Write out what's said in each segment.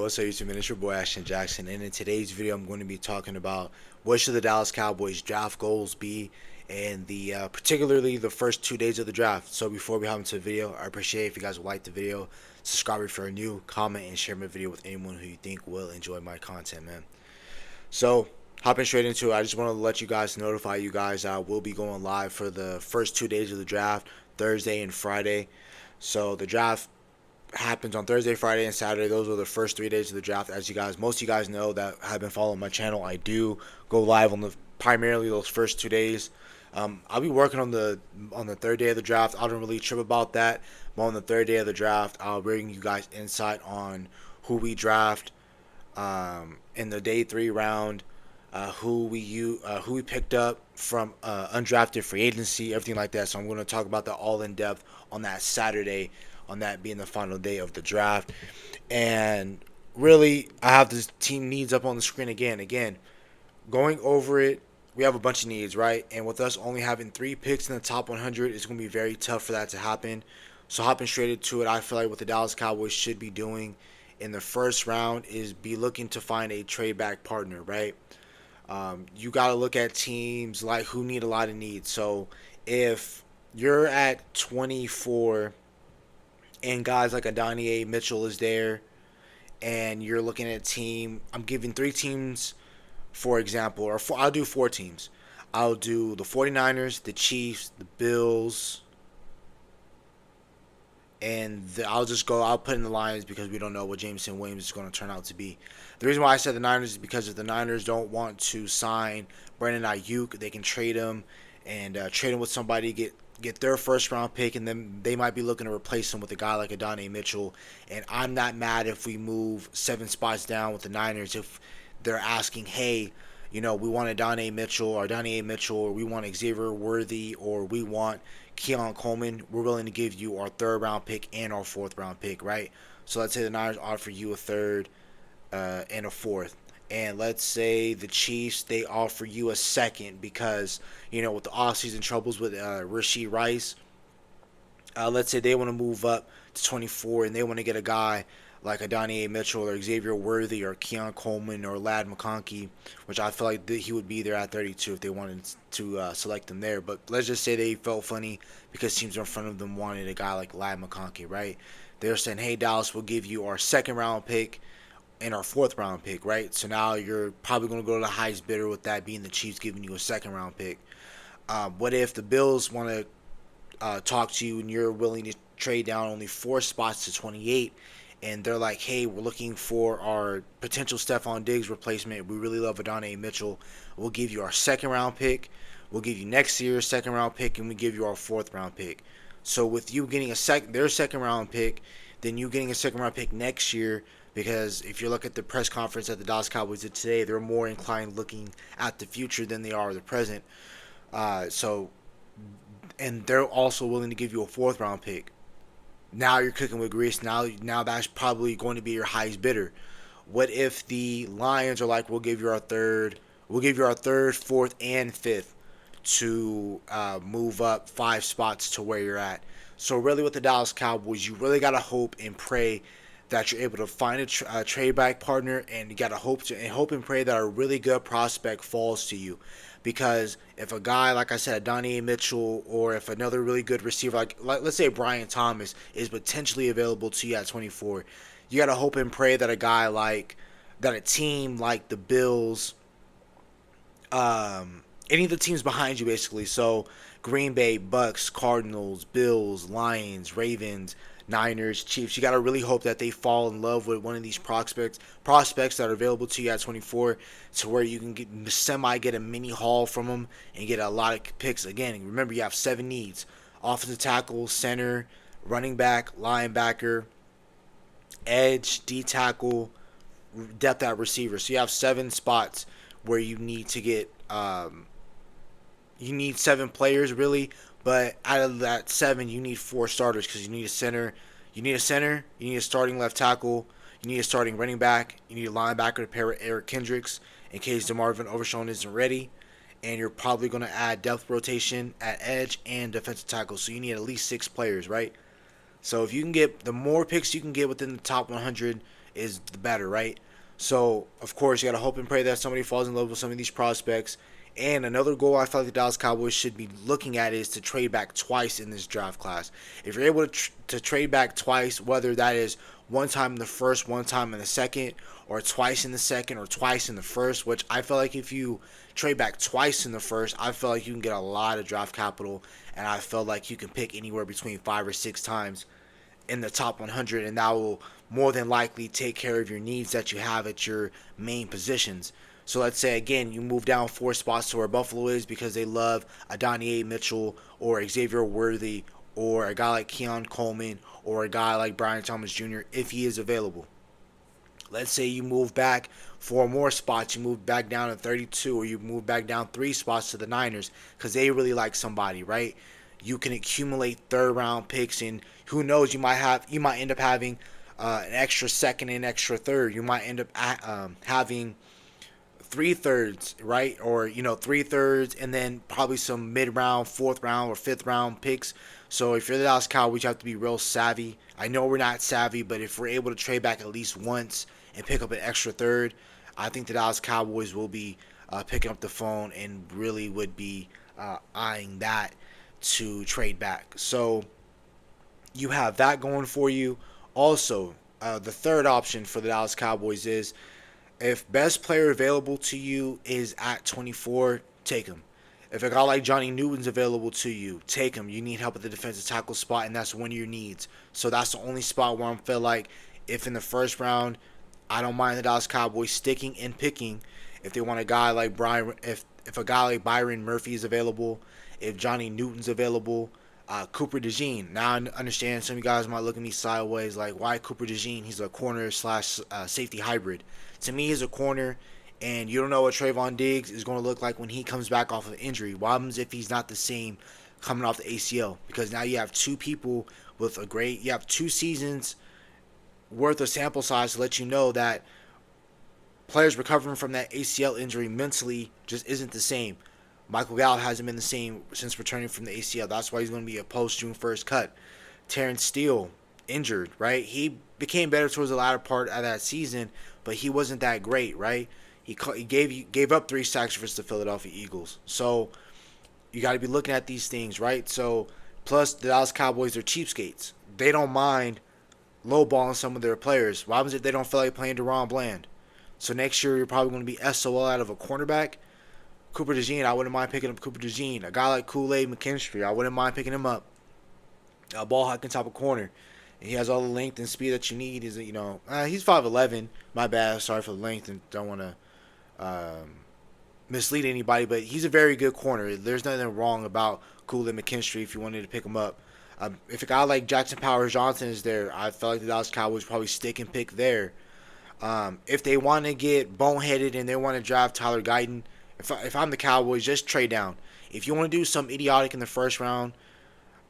what's up YouTube, man? It's your boy Ashton Jackson, and in today's video I'm going to be talking about what should the Dallas Cowboys draft goals be, and particularly the first 2 days of the draft. So before we hop into the video, I appreciate if you guys would like the video, subscribe if you're new, comment, and share my video with anyone who you think will enjoy my content, man. So hopping straight into it, I just want to let you guys notify you guys I will be going live for the first 2 days of the draft, Thursday and Friday. So the draft happens on Thursday, Friday, and Saturday. Those are the first 3 days of the draft. As most of you guys know that have been following my channel, I do go live on the primarily those first 2 days. I'll be working on the third day of the draft. I don't really trip about that, but on the third day of the draft, I'll bring you guys insight on who we draft in the day 3 round, who we picked up from undrafted free agency, everything like that. So I'm going to talk about that all in depth on that Saturday, on that being the final day of the draft. And really, I have this team needs up on the screen again. Going over it, we have a bunch of needs, right? And with us only having 3 picks in the top 100, it's going to be very tough for that to happen. So hopping straight into it, I feel like what the Dallas Cowboys should be doing in the first round is be looking to find a trade back partner, right? You got to look at teams like who need a lot of needs. So if you're at 24 and guys like Adonai Mitchell is there, and you're looking at a team, I'm giving 3 teams, for example, I'll do 4 teams. I'll do the 49ers, the Chiefs, the Bills, and I'll put in the Lions because we don't know what Jameson Williams is going to turn out to be. The reason why I said the Niners is because if the Niners don't want to sign Brandon Ayuk, they can trade him and trade him with somebody, get their first round pick, and then they might be looking to replace him with a guy like Adonai Mitchell. And I'm not mad if we move 7 spots down with the Niners if they're asking, hey, we want Adonai Mitchell, or we want Xavier Worthy, or we want Keon Coleman. We're willing to give you our 3rd round pick and our 4th round pick, right? So let's say the Niners offer you a 3rd and a 4th. And let's say the Chiefs, they offer you a 2nd because, with the offseason troubles with Rashee Rice, let's say they want to move up to 24 and they want to get a guy like Adonai Mitchell or Xavier Worthy or Keon Coleman or Ladd McConkey, which I feel like he would be there at 32 if they wanted to select him there. But let's just say they felt funny because teams in front of them wanted a guy like Ladd McConkey, right? They're saying, hey, Dallas, we'll give you our 2nd round pick and our 4th round pick, right? So now you're probably going to go to the highest bidder, with that being the Chiefs giving you a 2nd round pick. What if the Bills want to talk to you and you're willing to trade down only 4 spots to 28, and they're like, hey, we're looking for our potential Stephon Diggs replacement. We really love Adonai Mitchell. We'll give you our 2nd round pick. We'll give you next year's 2nd round pick, and we give you our 4th round pick. So with you getting their 2nd round pick, then you getting a 2nd round pick next year, because if you look at the press conference that the Dallas Cowboys did today, they're more inclined looking at the future than they are the present. And they're also willing to give you a 4th round pick. Now you're cooking with grease. Now that's probably going to be your highest bidder. What if the Lions are like, we'll give you our 3rd, 4th, and 5th to move up 5 spots to where you're at. So really with the Dallas Cowboys, you really got to hope and pray that you're able to find a trade back partner, and you got to hope and pray that a really good prospect falls to you. Because if a guy, like I said, Adonai Mitchell, or if another really good receiver, like let's say Brian Thomas, is potentially available to you at 24, you got to hope and pray that a team like the Bills, any of the teams behind you basically, so Green Bay, Bucks, Cardinals, Bills, Lions, Ravens, Niners, Chiefs, you got to really hope that they fall in love with one of these prospects that are available to you at 24, to where you can get a mini haul from them and get a lot of picks. Again, remember, you have 7 needs: offensive tackle, center, running back, linebacker, edge, D tackle, depth at receiver. So you have 7 spots where you need to get you need 7 players really, but out of that 7, you need 4 starters, because you need a center, you need a starting left tackle, you need a starting running back, you need a linebacker to pair with Eric Kendricks in case DeMarvin Overshown isn't ready, and you're probably going to add depth rotation at edge and defensive tackle. So you need at least 6 players, right? So if you can get the more picks you can get within the top 100 is the better, right? So, of course, you got to hope and pray that somebody falls in love with some of these prospects. And another goal I feel like the Dallas Cowboys should be looking at is to trade back twice in this draft class. If you're able to trade back twice, whether that is one time in the first, one time in the second, or twice in the second, or twice in the first, which I feel like if you trade back twice in the first, I feel like you can get a lot of draft capital, and I feel like you can pick anywhere between 5 or 6 times in the top 100, and that will more than likely take care of your needs that you have at your main positions. So let's say again you move down 4 spots to where Buffalo is because they love Adonai Mitchell or Xavier Worthy or a guy like Keon Coleman or a guy like Brian Thomas Jr. if he is available. Let's say you move back 4 more spots, you move back down to 32, or you move back down 3 spots to the Niners because they really like somebody, right? You can accumulate third-round picks, and who knows, you might end up having an extra second and extra third. You might end up having 3/3, right? Or 3/3, and then probably some mid-round, fourth-round, or fifth-round picks. So if you're the Dallas Cowboys, you have to be real savvy. I know we're not savvy, but if we're able to trade back at least once and pick up an extra third, I think the Dallas Cowboys will be picking up the phone and really would be eyeing that to trade back. So you have that going for you. Also, the third option for the Dallas Cowboys is if best player available to you is at 24, take him. If a guy like Johnny Newton's available to you, take him. You need help at the defensive tackle spot, and that's one of your needs. So that's the only spot where I feel like if in the first round, I don't mind the Dallas Cowboys sticking and picking. If they want a guy like if a guy like Byron Murphy is available, if Johnny Newton's available, Cooper DeJean. Now I understand some of you guys might look at me sideways like, why Cooper DeJean? He's a corner slash safety hybrid. To me, he's a corner, and you don't know what Trayvon Diggs is going to look like when he comes back off of injury. What happens if he's not the same coming off the ACL? Because now you have two people with you have 2 seasons worth of sample size to let you know that players recovering from that ACL injury mentally just isn't the same. Michael Gallup hasn't been the same since returning from the ACL. That's why he's going to be a post-June 1st cut. Terrence Steele, injured, right? He became better towards the latter part of that season, but he wasn't that great, right? He gave up 3 sacks versus the Philadelphia Eagles. So you got to be looking at these things, right? So plus the Dallas Cowboys are cheapskates. They don't mind lowballing some of their players. What happens if they don't feel like playing Deron Bland? So next year you're probably going to be SOL out of a cornerback. Cooper DeJean, I wouldn't mind picking up Cooper DeJean. A guy like Kool-Aid McKinstry, I wouldn't mind picking him up. A ball hawking type of corner. And he has all the length and speed that you need. He's 5'11". My bad. Sorry for the length and don't want to mislead anybody. But he's a very good corner. There's nothing wrong about Kool-Aid McKinstry if you wanted to pick him up. If a guy like Jackson Powers Johnson is there, I feel like the Dallas Cowboys probably stick and pick there. If they want to get boneheaded and they want to draft Tyler Guyton, if I'm the Cowboys, just trade down. If you want to do something idiotic in the first round,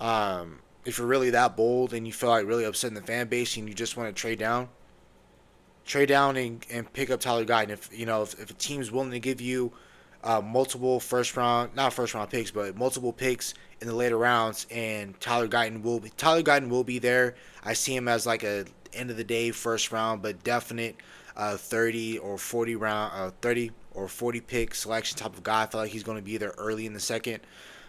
if you're really that bold and you feel like really upsetting the fan base and you just want to trade down and pick up Tyler Guyton. If a team's willing to give you multiple not first round picks, but multiple picks in the later rounds, and Tyler Guyton will be there. I see him as like a end of the day first round, but definite 30 or 40 pick selection type of guy. I feel like he's going to be there early in the second.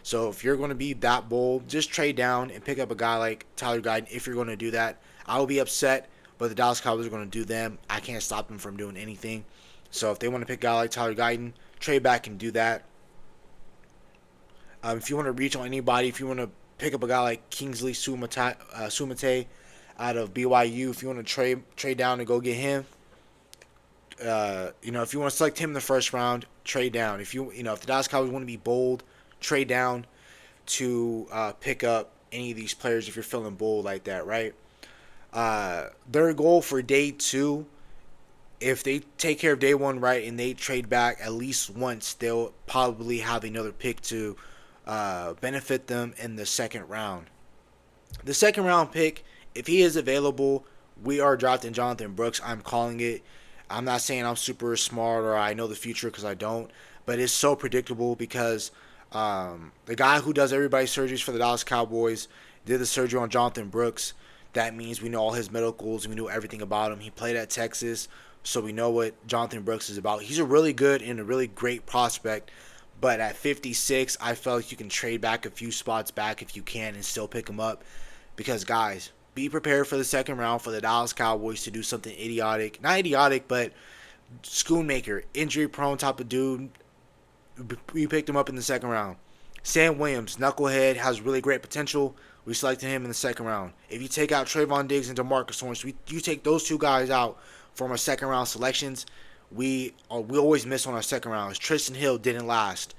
So if you're going to be that bold, just trade down and pick up a guy like Tyler Guyton. If you're going to do that, I will be upset, but the Dallas Cowboys are going to do them. I can't stop them from doing anything. So if they want to pick a guy like Tyler Guyton, trade back and do that. If you want to reach on anybody, if you want to pick up a guy like Kingsley Sumate out of BYU, if you want to trade down and go get him, if you want to select him in the first round, trade down. If if the Dallas Cowboys want to be bold, trade down to pick up any of these players if you're feeling bold like that, right? Their goal for day 2, if they take care of day 1 right and they trade back at least once, they'll probably have another pick to benefit them in the second round. The second round pick, if he is available, we are drafting Jonathan Brooks. I'm calling it. I'm not saying I'm super smart or I know the future because I don't, but it's so predictable because the guy who does everybody's surgeries for the Dallas Cowboys did the surgery on Jonathan Brooks. That means we know all his medicals and we know everything about him. He played at Texas, so we know what Jonathan Brooks is about. He's a really good and a really great prospect, but at 56, I felt like you can trade back a few spots back if you can and still pick him up. Because, guys, be prepared for the second round for the Dallas Cowboys to do something idiotic. Not idiotic, but Schoonmaker, injury prone type of dude. We picked him up in the second round. Sam Williams, knucklehead, has really great potential. We selected him in the second round. If you take out Trayvon Diggs and DeMarcus Lawrence, you take those two guys out from our second round selections, we always miss on our second rounds. Tristan Hill didn't last.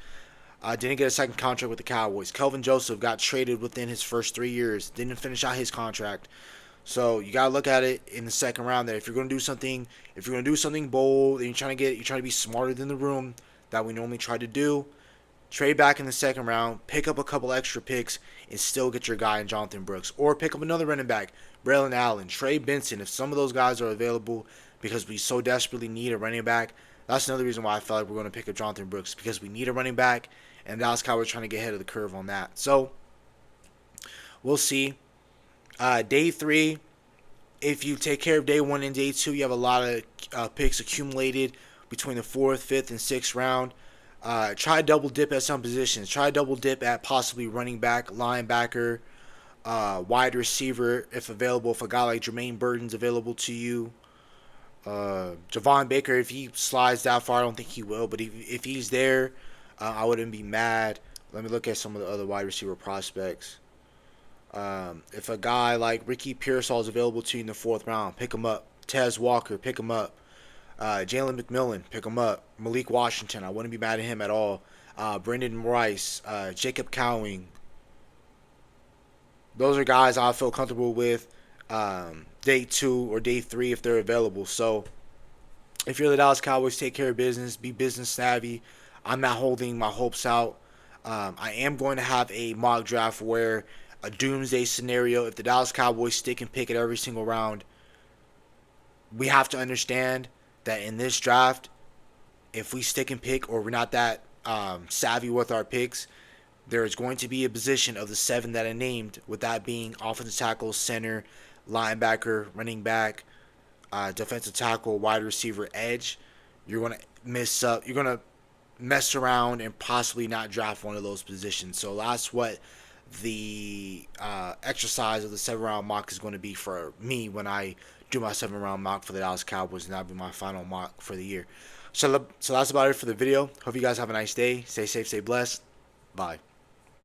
Didn't get a second contract with the Cowboys. Kelvin Joseph got traded within his first 3 years. Didn't finish out his contract. So you gotta look at it in the second round. That if you're gonna do something, bold, and you're trying to be smarter than the room that we normally try to do, trade back in the second round, pick up a couple extra picks, and still get your guy in Jonathan Brooks. Or pick up another running back, Braylon Allen, Trey Benson, if some of those guys are available, because we so desperately need a running back. That's another reason why I felt like we're going to pick up Jonathan Brooks, because we need a running back, and Dallas Cowboys trying to get ahead of the curve on that. So, we'll see. Day 3, if you take care of day 1 and day 2, you have a lot of picks accumulated between the 4th, 5th, and 6th round. Try double dip at some positions. Try double dip at possibly running back, linebacker, wide receiver, if available. If a guy like Jermaine Burton's available to you. Javon Baker, if he slides that far, I don't think he will. But if he's there, I wouldn't be mad. Let me look at some of the other wide receiver prospects. If a guy like Ricky Pearsall is available to you in the 4th round, pick him up. Tez Walker, pick him up. Jalen McMillan, pick him up. Malik Washington, I wouldn't be mad at him at all. Brendan Rice, Jacob Cowing. Those are guys I feel comfortable with day 2 or day 3 if they're available. So if you're the Dallas Cowboys, take care of business. Be business savvy. I'm not holding my hopes out. I am going to have a mock draft where a doomsday scenario, if the Dallas Cowboys stick and pick at every single round, we have to understand that in this draft, if we stick and pick or we're not that savvy with our picks, there is going to be a position of the 7 that I named, with that being offensive tackle, center, linebacker, running back, defensive tackle, wide receiver, edge. You're going to mess around and possibly not draft one of those positions. So that's what the exercise of the 7-round mock is going to be for me when I do my 7-round mock for the Dallas Cowboys, and that'll be my final mock for the year. So that's about it for the video. Hope you guys have a nice day. Stay safe, stay blessed. Bye.